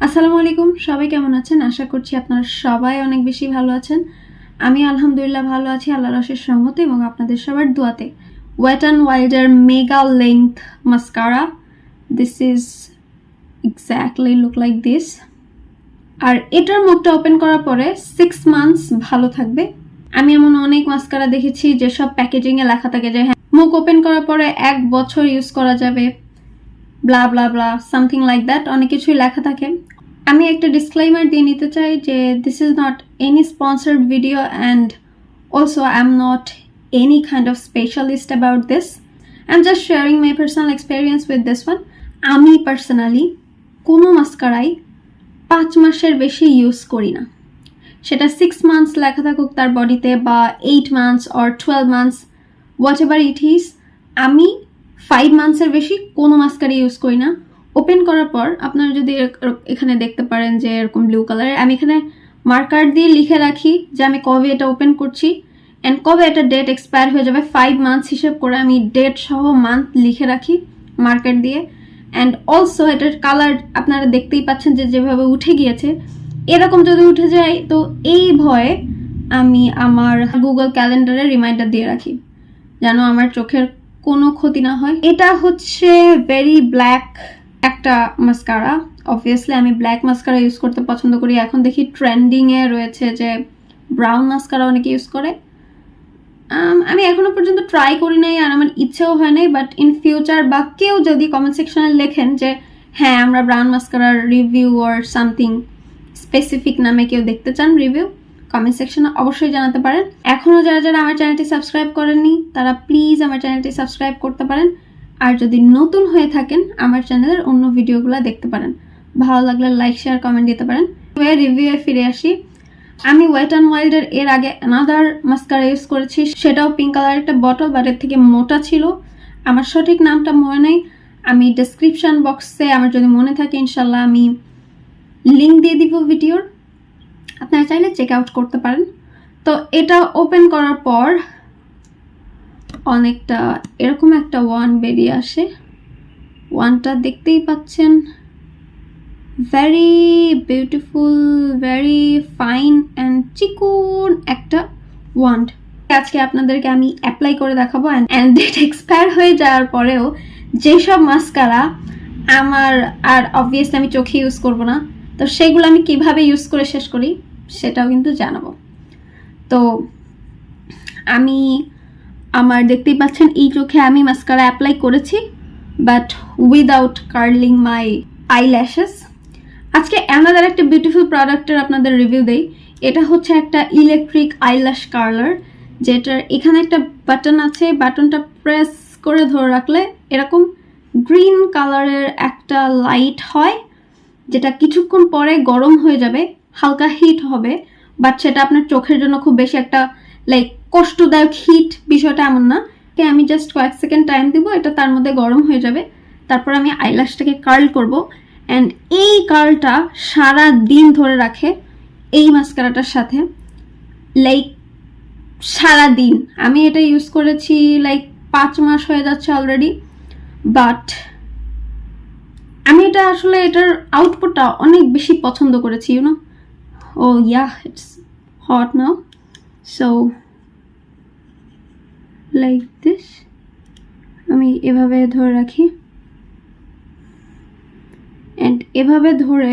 আসসালামু আলাইকুম, সবাই কেমন আছেন? আশা করছি আপনারা সবাই অনেক বেশি ভালো আছেন। আমি আলহামদুলিল্লাহ ভালো আছি আল্লাহর অশেষ রহমতে এবং আপনাদের সবার দোয়াতে। ওয়েট অ্যান্ড ওয়াইল্ডের mega length mascara, this is exactly look like this. আর এটার মুখটা ওপেন করার পরে 6 মান্থস ভালো থাকবে। আমি এমন অনেক মাস্কারা দেখেছি যেসব প্যাকেজিংয়ে লেখা থাকে যে হ্যাঁ মুখ ওপেন করার পরে 1 বছর ইউজ করা যাবে, ব্লা ব্লা ব্লা সামথিং লাইক দ্যাট, অনেক কিছুই লেখা থাকে। আমি একটা ডিসক্লেইমার দিয়ে নিতে চাই যে this is not any sponsored video and also I am not any kind of specialist about this. I am just sharing my personal experience with this one. আমি পার্সোনালি কোনো মাস্কারাই 5 মাসের বেশি ইউজ করি না, সেটা 6 মান্থস লেখা থাকুক তার বডিতে বা 8 months or 12 months, what ever it is. আমি 5 মান্থসের বেশি কোনো মাস্কারা ইউজ করি না। ওপেন করার পর আপনারা যদি এখানে দেখতে পারেন যে এরকম ব্লু কালারের, আমি এখানে মার্কার দিয়ে লিখে রাখি যে আমি কবে এটা ওপেন করছি অ্যান্ড কবে এটা ডেট এক্সপায়ার হয়ে যাবে। 5 মান্থস হিসেব করে আমি ডেট সহ মান্থ লিখে রাখি মার্কার দিয়ে। অ্যান্ড অলসো এটার কালার আপনারা দেখতেই পাচ্ছেন যে যেভাবে উঠে গিয়েছে, এরকম যদি উঠে যায় তো এই ভয়ে আমি আমার গুগল ক্যালেন্ডারে রিমাইন্ডার দিয়ে রাখি যেন আমার চোখের কোনো ক্ষতি না হয়। এটা হচ্ছে ভেরি ব্ল্যাক একটা মাস্কারা। অবভিয়াসলি আমি ব্ল্যাক মাস্কারা ইউজ করতে পছন্দ করি। এখন দেখি ট্রেন্ডিংয়ে রয়েছে যে ব্রাউন মাস্কারা অনেকে ইউজ করে। আমি এখনো পর্যন্ত ট্রাই করি নাই আর আমার ইচ্ছেও হয় নাই, বাট ইন ফিউচার বা কেউ যদি কমেন্ট সেকশনে লেখেন যে হ্যাঁ আমরা ব্রাউন মাস্কারার রিভিউ অর সামথিং স্পেসিফিক নামে কেউ দেখতে চান রিভিউ, কমেন্ট সেকশনে অবশ্যই জানাতে পারেন। এখনও যারা যারা আমার চ্যানেলটি সাবস্ক্রাইব করেননি তারা প্লিজ আমার চ্যানেলটি সাবস্ক্রাইব করতে পারেন। আর যদি নতুন হয়ে থাকেন আমার চ্যানেলের অন্য ভিডিওগুলো দেখতে পারেন। ভালো লাগলে লাইক শেয়ার কমেন্ট দিতে পারেন। রিভিউয়ে ফিরে আসি। আমি ওয়েট অ্যান্ড ওয়াইল্ডের এর আগে অ্যানাদার মাস্কারা ইউজ করেছি, সেটাও পিঙ্ক কালার একটা বটল, বাট এর থেকে মোটা ছিল। আমার সঠিক নামটা মনে নেই, আমি ডেসক্রিপশন বক্সে আমার যদি মনে থাকে ইনশাল্লাহ আমি লিঙ্ক দিয়ে দিব ভিডিওর, আপনারা চাইলে চেক আউট করতে পারেন। তো এটা ওপেন করার পর অনেকটা এরকম একটা ওয়ান বেরিয়ে আসে। ওয়ানটা দেখতেই পাচ্ছেন, very beautiful, very fine and চিকুন একটা ওয়ান্ড। আজকে আপনাদেরকে আমি অ্যাপ্লাই করে দেখাবো অ্যান্ড ডেট এক্সপায়ার হয়ে যাওয়ার পরেও যেসব মাস্কারা আমার আর অবভিয়াসলি আমি চোখে ইউজ করব না, তো সেগুলো আমি কিভাবে ইউজ করে শেষ করি সেটাও কিন্তু জানাবো। তো আমি আমার দেখতেই পাচ্ছেন এই চোখে আমি মাস্কারা অ্যাপ্লাই করেছি, but without curling my eyelashes. আজকে অ্যানাদার একটা বিউটিফুল প্রোডাক্টের আপনাদের রিভিউ দেই। এটা হচ্ছে একটা ইলেকট্রিক আইল্যাশ কার্লার, যেটার এখানে একটা বাটন আছে, বাটনটা প্রেস করে ধরে রাখলে এরকম গ্রিন কালারের একটা লাইট হয়, যেটা কিছুক্ষণ পরে গরম হয়ে যাবে, হালকা হিট হবে, বাট সেটা আপনার চোখের জন্য খুব বেশি একটা লাইক কষ্টদায়ক হিট বিষয়টা এমন না। আমি জাস্ট কয়েক সেকেন্ড টাইম দিব, এটা তার মধ্যে গরম হয়ে যাবে, তারপর আমি আইল্যাশটাকে কার্ল করব। অ্যান্ড এই কার্লটা সারা দিন ধরে রাখে এই মাস্কারাটার সাথে, লাইক সারা দিন। আমি এটা ইউজ করেছি লাইক 5 মাস হয়ে যাচ্ছে অলরেডি, বাট আমি এটা আসলে এটার আউটপুটটা অনেক বেশি পছন্দ করেছি, you know. Oh yeah, it's hot now, so like this আমি এভাবে ধরে রাখি অ্যান্ড এভাবে ধরে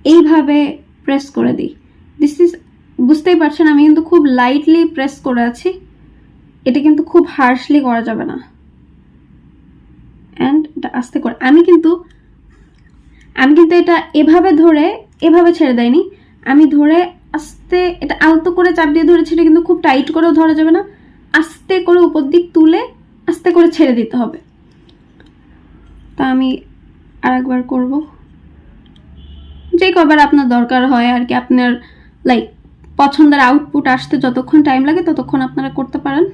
এইভাবে প্রেস করে দিই। দিস ইজ, বুঝতেই পারছেন আমি কিন্তু খুব লাইটলি প্রেস করে আছি, এটা কিন্তু খুব হার্শলি করা যাবে না। অ্যান্ড এটা আস্তে করে আমি কিন্তু এটা এভাবে ধরে এভাবে ছেড়ে দেয়নি, আমি ধরে আস্তে এটা আলতো করে চাপ দিয়ে ধরেছি, এটা কিন্তু খুব টাইট করেও ধরা যাবে না, আস্তে করে উপর দিক তুলে আস্তে করে ছেড়ে দিতে হবে। তা আমি আরেকবার করব, যে কবার আপনার দরকার হয় আর কি, আপনার লাইক পছন্দের আউটপুট আসতে যতক্ষণ টাইম লাগে ততক্ষণ আপনারা করতে পারেন।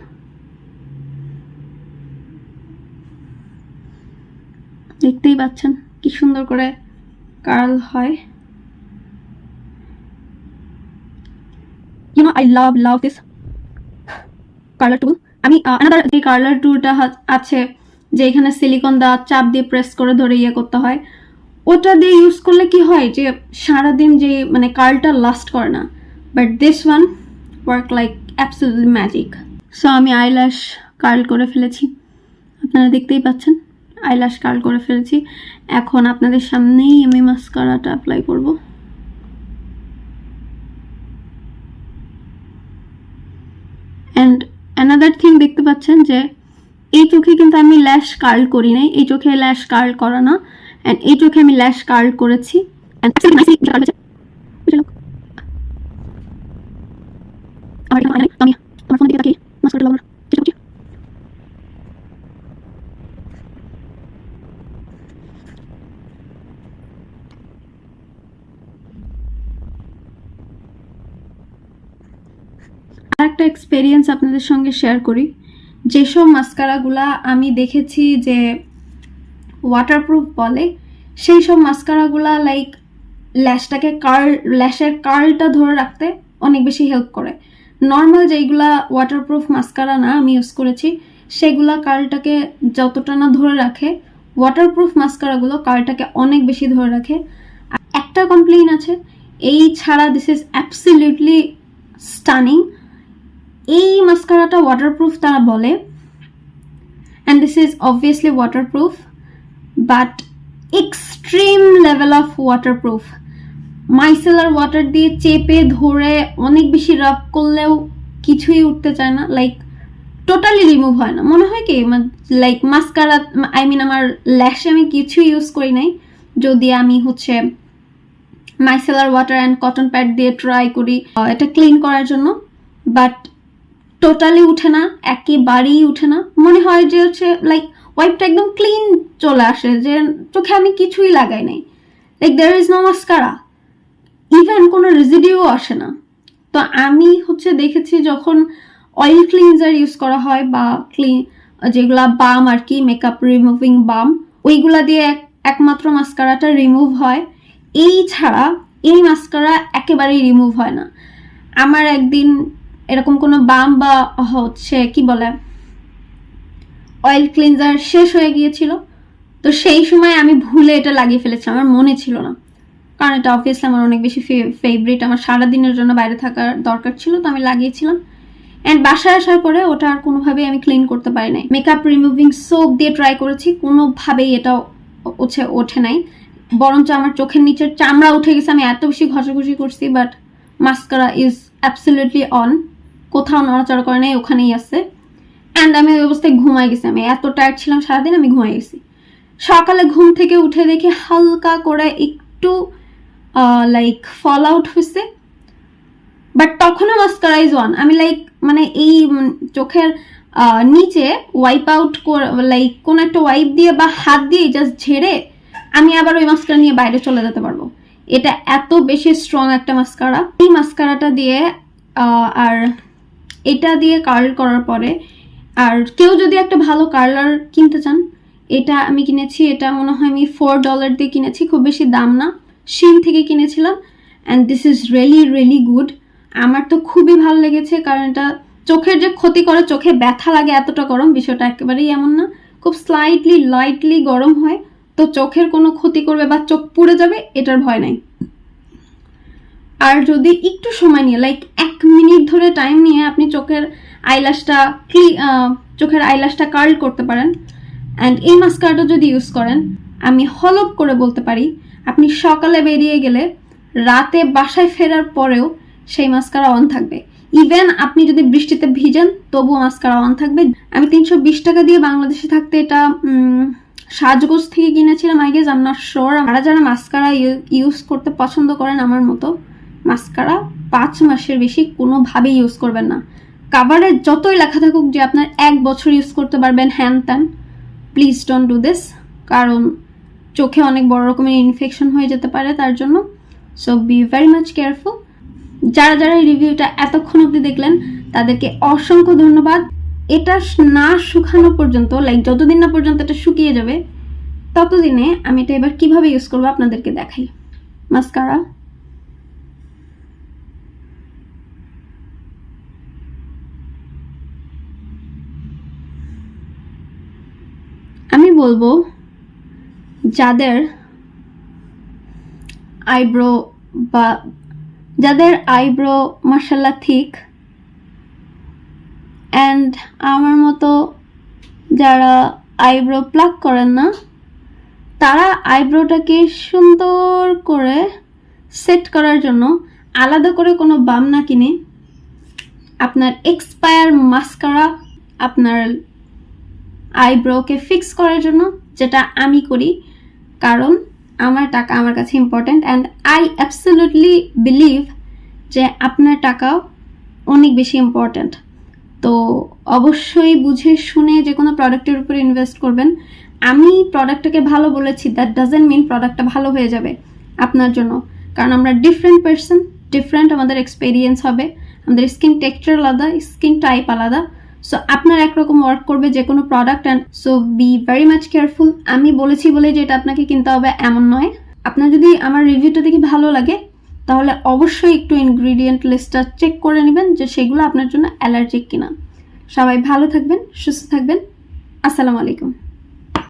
দেখতেই পাচ্ছেন কি সুন্দর করে কার্ল হয়। You know I love this curler tool. আমি আনাদার যে কার্লার টুলটা আছে যে এখানে সিলিকন দা চাপ দিয়ে প্রেস করে ধরে ইয়ে করতে হয়, ওটা দিয়ে ইউজ করলে কি হয় যে সারাদিন যে মানে কার্লটা লাস্ট করে না, but this one work like absolutely magic. So আমি আইল্যাশ কার্ল করে ফেলেছি, আপনারা দেখতেই পাচ্ছেন আইল্যাশ কার্ল করে ফেলেছি। এখন আপনাদের সামনেই আমি মাস্কারাটা অ্যাপ্লাই করব। অ্যান্ড অ্যানাদার থিং দেখতে পাচ্ছেন যে এই চোখে কিন্তু আমি ল্যাশ কার্ল করি নাই, এই চোখে ল্যাশ কার্ল করা না, অ্যান্ড এই চোখে আমি ল্যাশ কার্ল করেছি। আমার ফোন দিকে তাকিয়ে মাস্কারা লাগানোর চেষ্টা করছি। আরেকটা এক্সপেরিয়েন্স আপনাদের সঙ্গে শেয়ার করি। যেসব মাস্কারাগুলা আমি দেখেছি যে ওয়াটারপ্রুফ বলে, সেই সব মাস্কারাগুলা লাইক ল্যাশের কার্লটা ধরে রাখতে অনেক বেশি হেল্প করে। নর্মাল যেইগুলা ওয়াটারপ্রুফ মাস্কারা না আমি ইউজ করেছি, সেগুলা কার্লটাকে যতটা না ধরে রাখে, ওয়াটারপ্রুফ মাস্কারাগুলো কার্লটাকে অনেক বেশি ধরে রাখে। একটা কমপ্লেইন আছে, এই ছাড়া দিস ইজ অ্যাবসলিউটলি স্টানিং। এই মাস্কারাটা ওয়াটারপ্রুফ তারা বলে, and this is obviously waterproof, but extreme level of waterproof. Micellar water দিয়ে চেপে ধরে অনেক বেশি রাব করলেও কিছুই উঠতে চায় না, লাইক টোটালি রিমুভ হয় না। মনে হয় কি লাইক মাস্কারা, আই মিন আমার ল্যাশে আমি কিছু ইউজ করি নাই, যদি আমি হচ্ছে micellar water and cotton pad দিয়ে ট্রাই করি এটা ক্লিন করার জন্য, বাট টোটালি উঠে না, একেবারেই উঠে না। মনে হয় যে হচ্ছে লাইক ওয়াইপটা একদম ক্লিন চলে আসে, যে চোখে আমি কিছুই লাগাই নাই, like there is no mascara, even কোনো রেজিডিউ আসে না। তো আমি হচ্ছে দেখেছি যখন অয়েল ক্লিনজার ইউজ করা হয় বা যেগুলা বাম আর কি, মেকআপ রিমুভিং বাম, ওইগুলা দিয়ে একমাত্র মাস্কারাটা রিমুভ হয়। এই ছাড়া এই মাস্কারা একেবারেই রিমুভ হয় না। আমার একদিন এরকম কোনো বাম বা হচ্ছে কি বলে অয়েল ক্লিনজার শেষ হয়ে গিয়েছিল, তো সেই সময় আমি ভুলে এটা লাগিয়ে ফেলেছি, আমার মনে ছিল না, কারণ এটা অবভিয়াসলি আমার অনেক বেশি ফেভারিট, আমার সারাদিনের জন্য বাইরে থাকার দরকার ছিল, তো আমি লাগিয়েছিলাম। অ্যান্ড বাসায় আসার পরে ওটা আর কোনোভাবেই আমি ক্লিন করতে পারি নাই। মেকআপ রিমুভিং সোপ দিয়ে ট্রাই করেছি, কোনোভাবেই এটা ওঠে নাই, বরঞ্চ আমার চোখের নিচের চামড়া উঠে গেছে। আমি এত বেশি ঘষাঘষি করছি, but mascara is absolutely on, কোথাও নড়াচড়া করে নাই, ওখানেই আছে। অ্যান্ড আমি ওই অবস্থায় ঘুমাই গেছি, আমি এত টায়ার্ড ছিলাম সারাদিন, আমি ঘুমাই গেছি। সকালে ঘুম থেকে উঠে দেখি হালকা করে একটু লাইক ফল আউট হয়েছে, বাট তখনও মাস্কারা ইজ অন। আমি লাইক মানে এই চোখের নিচে ওয়াইপ আউট লাইক কোন একটা ওয়াইপ দিয়ে বা হাত দিয়ে জাস্ট ঝেড়ে আমি আবার ওই মাস্কারা নিয়ে বাইরে চলে যেতে পারবো। এটা এত বেশি স্ট্রং একটা মাস্কারা। এই মাস্কারাটা দিয়ে আর এটা দিয়ে কার্ল করার পরে, আর কেউ যদি একটা ভালো কার্লার কিনতে চান, এটা আমি কিনেছি, এটা মনে হয় আমি $4 দিয়ে কিনেছি, খুব বেশি দাম না, শিন থেকে কিনেছিলাম। And this is really good. আমার তো খুবই ভালো লেগেছে, কারণ এটা চোখের যে ক্ষতি করে, চোখে ব্যথা লাগে এতটা গরম, বিষয়টা একেবারেই এমন না, খুব লাইটলি গরম হয়, তো চোখের কোনো ক্ষতি করবে বা চোখ পুড়ে যাবে এটার ভয় নাই। আর যদি একটু সময় নিয়ে লাইক 1 মিনিট ধরে টাইম নিয়ে আপনি চোখের আইল্যাশটা কার্ল করতে পারেন, অ্যান্ড এই মাস্কারাটা যদি ইউজ করেন, আমি হলপ করে বলতে পারি আপনি সকালে বেরিয়ে গেলে রাতে বাসায় ফেরার পরেও সেই মাস্কারা অন থাকবে। ইভেন আপনি যদি বৃষ্টিতে ভিজেন তবুও মাস্কারা অন থাকবে। আমি 320 টাকা দিয়ে বাংলাদেশে থাকতে এটা সাজগোজ থেকে কিনেছিলাম, I guess, I am not sure. যারা মাস্কারা ইউজ করতে পছন্দ করেন আমার মতো, মাস্কারা 5 মাসের বেশি কোনোভাবেই ইউজ করবেন না। কাভারে যতই লেখা থাকুক যে আপনার 1 বছর ইউজ করতে পারবেন হ্যান ত্যান, প্লিজ ডোন্ট ডু দিস, কারণ চোখে অনেক বড় রকমের ইনফেকশন হয়ে যেতে পারে তার জন্য। So be very much careful. যারা এই রিভিউটা এতক্ষণ অবধি দেখলেন তাদেরকে অসংখ্য ধন্যবাদ। এটা না শুকানো পর্যন্ত, লাইক যতদিন না পর্যন্ত এটা শুকিয়ে যাবে, ততদিনে আমি এটা এবার কিভাবে ইউজ করবো আপনাদেরকে দেখাই। মাস্কারা আমি বলবো যাদের আইব্রো বা যাদের আইব্রো মাশাআল্লাহ থিক অ্যান্ড আমার মতো যারা আইব্রো প্লাক করেন না, তারা আইব্রোটাকে সুন্দর করে সেট করার জন্য আলাদা করে কোনো বাম না কিনে আপনার এক্সপায়ার মাস্কারা আপনার আইব্রোকে ফিক্স করার জন্য, যেটা আমি করি, কারণ আমার টাকা আমার কাছে important and I absolutely believe যে আপনার টাকাও অনেক বেশি ইম্পর্ট্যান্ট। তো অবশ্যই বুঝে শুনে যে কোনো প্রোডাক্টের উপরে ইনভেস্ট করবেন। আমি প্রোডাক্টটাকে ভালো বলেছি, দ্যাট ডাজেন্ট মিন প্রোডাক্টটা ভালো হয়ে যাবে আপনার জন্য, কারণ আমরা ডিফারেন্ট পার্সন, ডিফারেন্ট আমাদের এক্সপেরিয়েন্স হবে, আমাদের স্কিন টেক্সচার আলাদা, স্কিন টাইপ আলাদা। সো আপনার একরকম ওয়ার্ক করবে যে কোনো product, and so be very much careful. আমি বলেছি বলে যে এটা আপনাকে কিনতে হবে এমন নয়। আপনার যদি আমার রিভিউটা দেখে ভালো লাগে তাহলে অবশ্যই একটু ইনগ্রিডিয়েন্ট লিস্টটা চেক করে নেবেন যে সেগুলো আপনার জন্য অ্যালার্জিক কিনা। সবাই ভালো থাকবেন, সুস্থ থাকবেন। আসসালামু আলাইকুম।